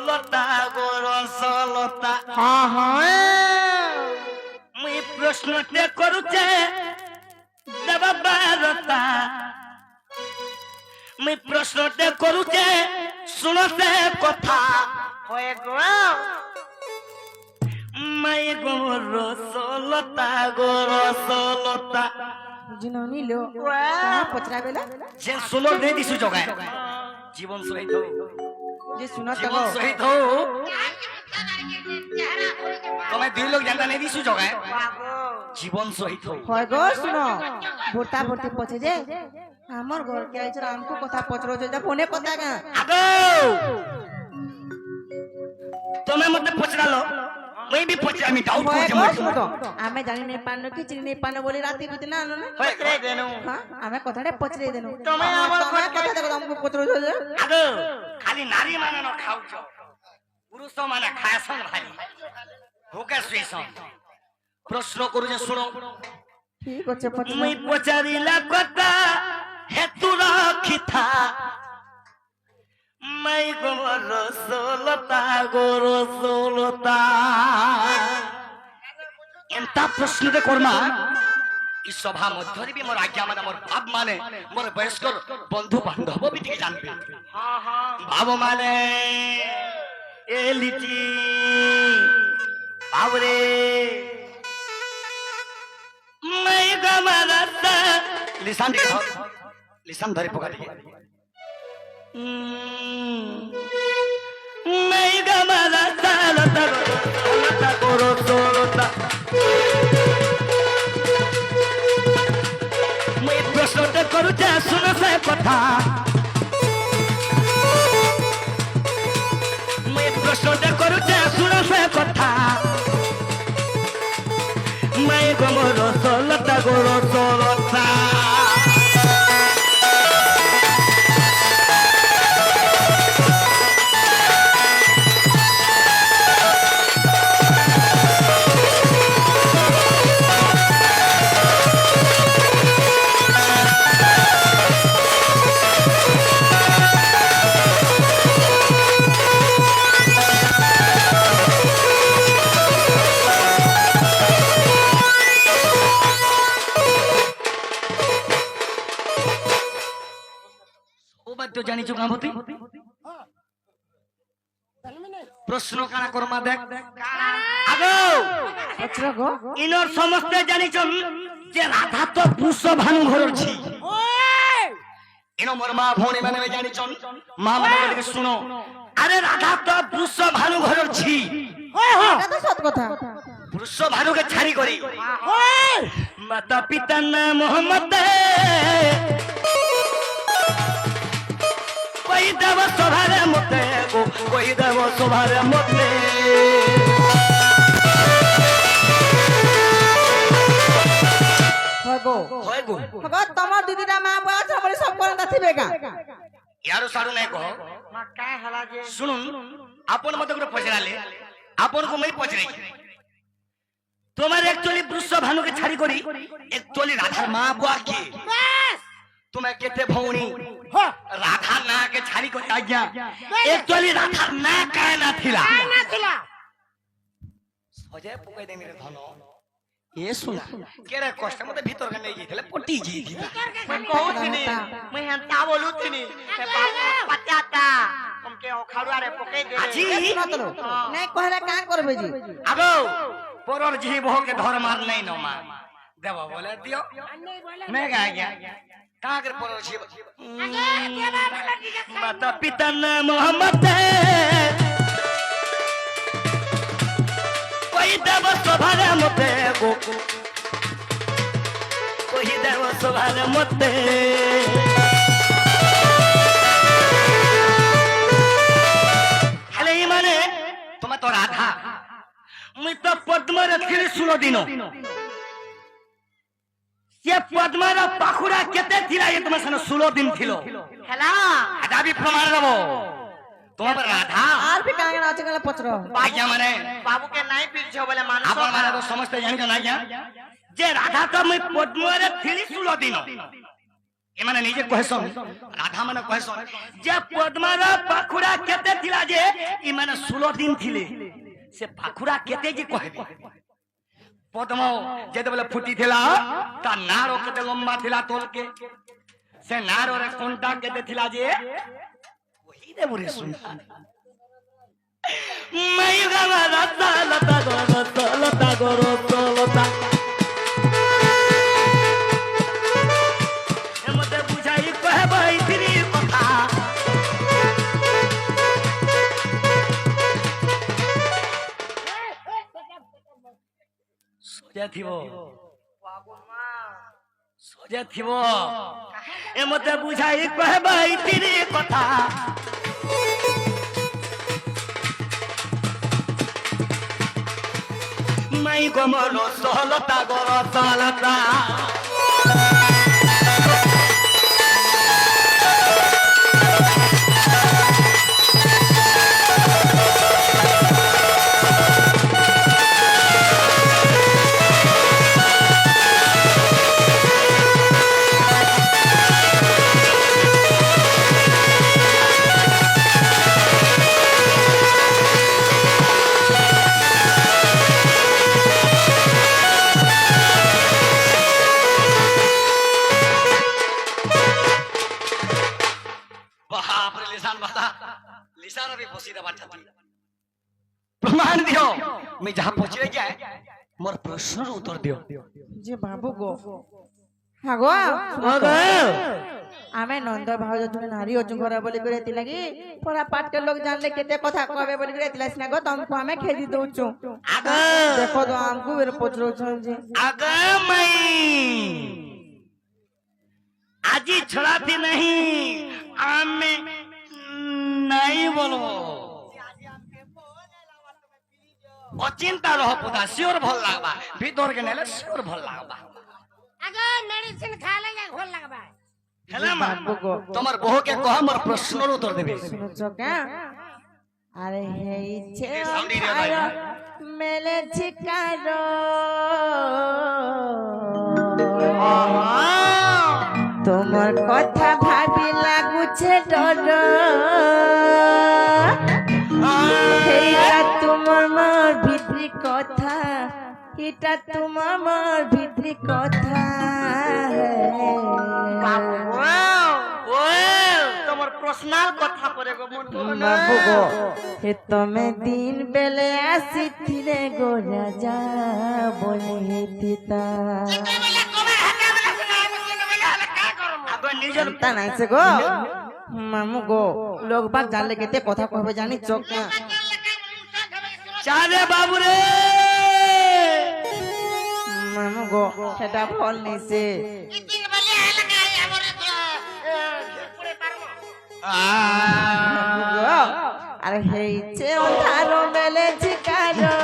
রসলতা গো রসলতা হ্যাঁ হ্যাঁ মুই প্রশ্নতে করুছে দেবা বারতা মুই প্রশ্নতে করুছে শুনতে কথা হয়ে গো মাই গো রসলতা গো রসলতা জিনো নিলো পচরা বেলা যে শুনো দে দিছু জগায় জীবন সহিত যে শুনো তো জীবন সহিত তুমি দুই লোক জানতা নেই দিছু জগায় জীবন সহিত হয় গো শুনো ভর্তা ভর্তি পচে যে আমার ঘর কে আইছ আমকো কথা পচরো যে ফোনে কথা গা আগো তুমি মতে পচরালো मैं भी पचरा मी डाउट হয় हो গো जमा শুনো আমি জানি নাই পানো কি চিনি নাই পানো বলি রাতে কইতে না আনো না पचरे देनु হ্যাঁ আমি কথাটা পচরে দেনু তুমি আমার কথা দেখো আমকো পচরো যে আগো খালি নারী মানে ন খাউছ পুরুষ মানে খায়सन ভাই হোকে সুইसन প্রশ্ন করু যে শুনো ঠিক আছে পচরা মই পচারিলা কথা হেতু রাখিথা मैं गोरो सोलता एंता प्रश्न रे करमा इ सभा मध्यरे भी मोर आज्ञा माने मोर बाप माने मोर वयस्कर बंधु बांधव भी ठीक जानबे हां हां बाबू माने ए लिटी बावरे मैं गमरता लिसान देखो लिसान धरे पका दिए मैं गमला सालता सालता करो सोलता मैं प्रश्न करू जा सुन से कथा मैं प्रश्न करू जा सुन से कथा मैं गमलो सोलता करो सोलता तो जानी चुका होती प्रश्न काना करमा देख आगो পচরা গো इनर समस्त जानी चुन जे राधा तो पुष्य भानु घरर छी इनो मोर मां भौणी माने जानी चुन मां माने सुनो अरे राधा तो पुष्य भानु घरर छी এটা তো সত কথা पुष्य भानु के छाड़ी करी माता पिता ना मोहम्मद कोई देव सभारे मते कोई देव सभारे मते হয় গো होय गो গো তোমার দিদিরা মা বয়স বলে সব করে নাথিবে গা यारो सारू नहीं कहो মা কাই হলা যে सुनुन अपन मते को पचराले अपन को मैं पचराई तुम्हारे एक्चुअली पुरुष भानु के छाड़ी करी एक्चुअली राधा मां बुआ की बस तुम्हें केते भौणी राधा ना के छाड़ी करी आज्ञा एक्चुअली राधा ना काहे ना थिला सजे पुके दे मेरे धनो ये सुना केरे कष्ट मते भीतर के नहीं गेले पटी जी थी मैं कहूतनी मैं हंता बोलूतनी ए बाबू पत्याता तुमके ओखाड़ुआ रे पके दे आजी मतलो नहीं कहले का करबे जी आगो पोरर जी बहो के धर मार नहीं न मार देव बोले दियो मैं गा गया कहां कर पोरर जी माता पिता ने मोहम्मद कोई देव सभारे मते को कोई देव सभारे मते हेले माने तुम्हें तो राधा मुई तो पद्मर थिली 16 दिन ये पद्मर पाखुरा केते थिला ये तुम सने 16 दिन थिलो हेला आधा भी प्रमाण रहो तुम पर राधा আর भी কাঙ্গে নাচে গেলে পচরা बाग्या माने बाबू के नहीं पीछे बोले मानस आप माने तो समझते जान के ना क्या जे राधा तो मुई पद्मर थिली 16 दिन ए माने निजे कहसन राधा माने कहसन जे पद्मर पाखुरा केते थिला जे ई माने ଦିନ ଥିଲେ ସେ ପାଖୁଡ଼ା କେତେ ଯେ କହିବେ ପଦ୍ମ ଯେତେବେଳେ ଫୁଟିଥିଲା ତା ନାର କେତେ ଲମ୍ବା ଥିଲା ତୋଲକେ ସେ ନାରରେ କଣ୍ଟା କେତେ ଥିଲା ଯେ କହିଦେବୁ ରେ ସୁନା ମାଇ ଗାଲା ଲତା ଲତା ଲତା ମତେ ବୁଝାଇ କହିବ ଏଇଥିରେ କଥା ସଜା ଥିବ ଏ ମତେ ବୁଝାଇ କହିବ ଏଇଥିରେ କଥା ମାଇ ଗମନ ସହଲତା ଗର ସହଲତା प्रमाण दियो मैं जहाँ पहुंचे जाए मोर प्रश्न उत्तर दियो যে বাবু গো হাগো আমি নন্দ ভাউজ তুমি নারী অজু ঘরে বলি করে এতি লাগি পড়া পাট के लोग जानले केते কথা কবে বলি করে এতিলা সিনা গো तुमको हमें खेदी दउचो देखो तो हमको बेर पचरो जे आगे मैं आजी छड़ाती नहीं आमे नहीं बोलो अचिंता रह पुता सियोर भल लागबा भीतर के नेले सियोर भल लागबा आगे मेडिसिन खा ले जा भल लागबा हेला बाबू को तमर बहू के कह हमर प्रश्न उत्तर देबे सुनो छ क्या अरे हे छे साउंडी रे भाई मेले छिकारो তোমার কথা ভাবি লাগুছে ডর এইটা তোমার মোর ভিতরি কথা এটা তোমার মোর ভিতরি কথা তোমার প্রশ্নাল কথা পরে গো মন্টু বাবু গো হে তুমি দিন বেলে আসিছিলে গো রাজা বলে হেতিতা চিন্তা নাই সে গো মামু গো লোক বাক জানলে কেতে কথা কইবে জানি চোখ চারে বাবু রে মামু গো সেটা ফল নিছে আরে হেইছে অন্ধারো মেলে চিকারো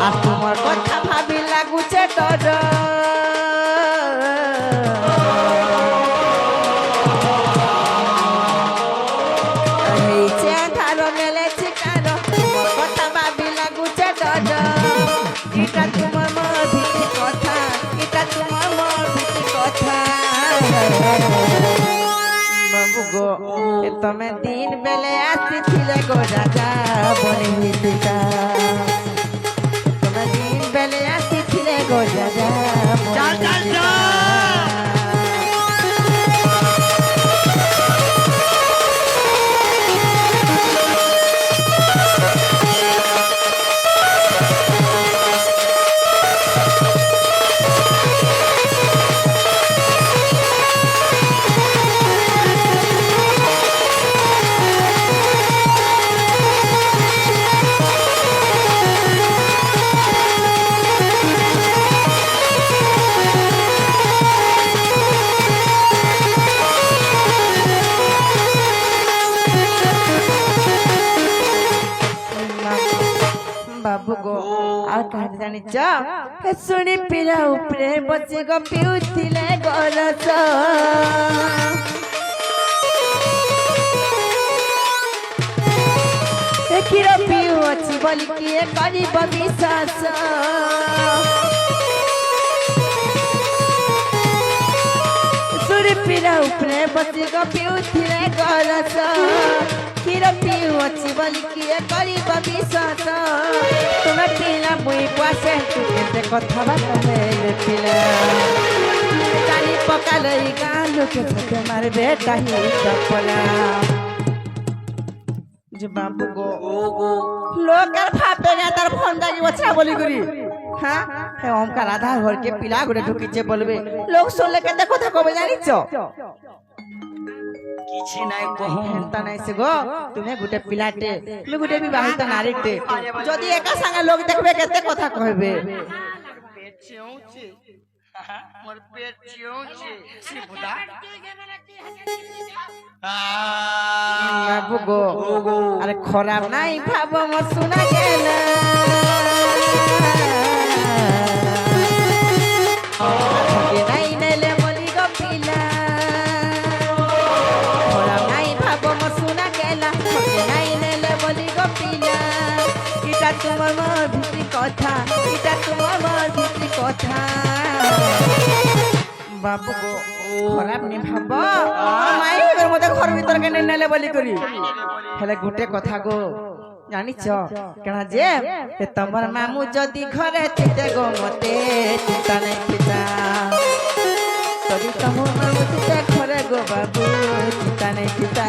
আর তোমার কথা ভাবি লাগুছে ডর হেইছে ধারো মেলে চিকারো তোমার কথা ভাবি লাগুছে ডর এটা তোমার মোর ভিতরি কথা এটা তোমার মোর ভিতরি কথা বাবু গো তুমি দিন বেলে আসিছিলে গো রাজা বলে হিতা তুমি দিন বেলে আসিছিলে গো রাজা চল চল চল बाबू गो आ कहानी जानिच हे सुनी पिला उपरे बचे गो पिउथिले गरस ए किरो पिउ अछि बोली किए करिब विश्वास କ୍ଷୀର ଉପରେ ବସି ଗପିଉଥିଲେ ଗରସ କ୍ଷୀର ପିଉଅଛି ବୋଲି କିଏ କରିବ ବିଶ୍ୱାସ ତୁମେ ପିଲା ମୁଇଁ କୁଆସେ ତୁ କେତେ କଥାବାର୍ତ୍ତା ହେଲେ ପିଲା ଚାଲି ପକାଲ ଏଇ ଗାଁ ଲୋକେ ତତେ ମାରିବେ କାହିଁ ଚପଲା যে বাবু গো লোক আর ভাবে না তার ফোন ডাকি বছা বলি করি হ্যাঁ হে ওমকার আধার ঘরকে পিলা করে ঢুকিছে বলবে লোক শুনলে কেতে কথা কবে জানিছ କିଛି ନାଇଁ କହୁ হেনতা নাই সে গো তুমি গুটে পিলাটে তুমি গুটে বিবাহিত নারীতে যদি একা সঙ্গে লোক দেখবে কেতে কথা কইবে পেট চিউছে মোর পেট চিউছে সি বুদা বাবু গো আরে খারাপ নাই ভাবো মো শোনা গেল ঠকে নাই নেলে বলি গো পিলা খারাপ নাই ভাবো মো শোনা গেল ঠকে নাই নেলে বলি গো পিলা এটা তোমার মোর ভিতরি কথা এটা তোমার মোর ভিতরি কথা বাবু গো খারাপ নি ভাব মাই এর মধ্যে ঘর ভিতর কেন নেলে বলি করি হেলে গুটে কথা গো জানিছ কেন যে তোমার মামু যদি ঘরে চিতে গো মতে চিন্তা নাই চিতা যদি তোমার মামু চিতে ঘরে গো বাবু চিন্তা নাই চিতা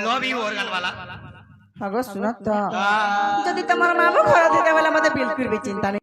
নবী অর্গান वाला আগো শুনত যদি তোমার মামু ঘর দিতে বলে মতে বিলকুল বি চিন্তা নেই